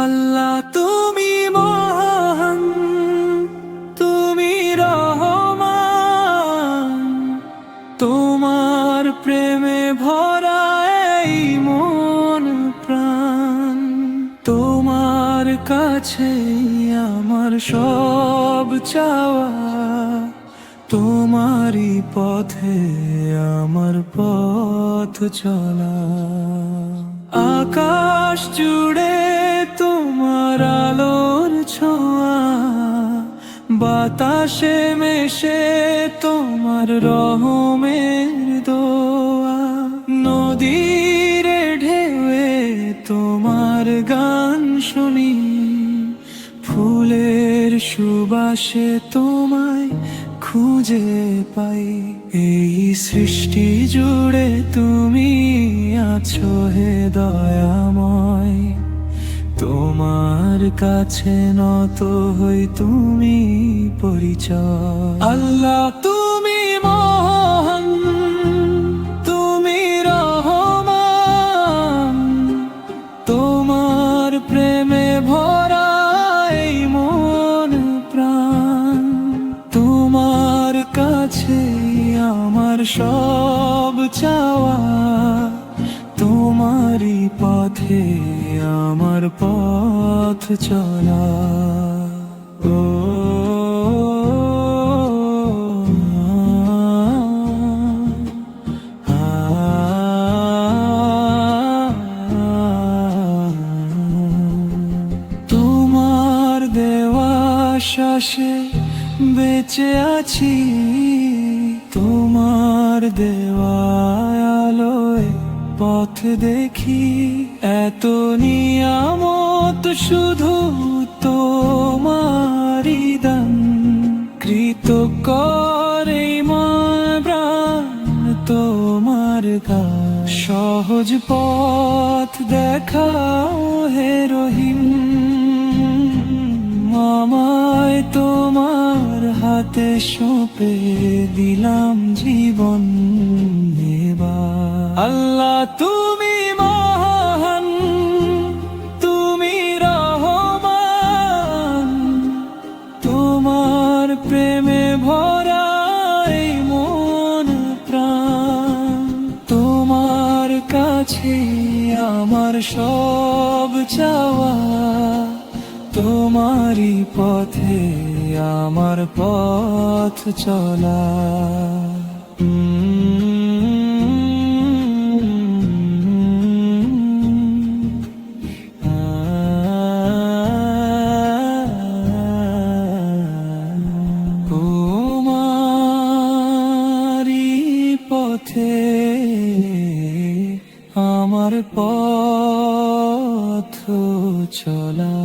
আল্লাহ তুমি মহান, তুমি রহমান, তোমার প্রেমে ভরা এই মন প্রাণ। তোমার কাছে আমার সব চাওয়া, তোমারই পথে আমার পথ চলা। আকাশ জুড়ে তোমার আলোর ছোঁয়া, বাতাসে মেশে তোমার রহমের দোয়া। নদীর ঢেউয়ে তোমার গান শুনি, ফুলের সুবাসে তোমায় খুঁজে পাই। এই সৃষ্টি জুড়ে তুমি আছো হে দয়াময়, তোমার কাছে নত হই তুমি পরিচয়। আল্লাহ তুমি মহান, তুমি রহমান, তোমার প্রেমে ভরা এই মন প্রাণ। তোমার কাছে আমার সব চাওয়া, তোমারই পথে আমার পথ চলা। ও তোমার দেওয়া শ্বাসে বেঁচে আছি, তোমার দেওয়া আলোয় পথ দেখি। এত নিয়ামত শুধু তোমারই দান, কৃতজ্ঞর এই মন প্রাণ তোমার গান। সহজ পথ দেখাও হে রহিম, আমায় তোমার হাতে সঁপে দিলাম জীবন এবার। আল্লাহ তুমি মহান, তুমি রহমান, তোমার প্রেমে ভরা এই মন প্রাণ। তোমার কাছে আমার সব চাওয়া, তোমারই পথে আমার পথ চলা। তোমারই পথে আমার পথ চলা।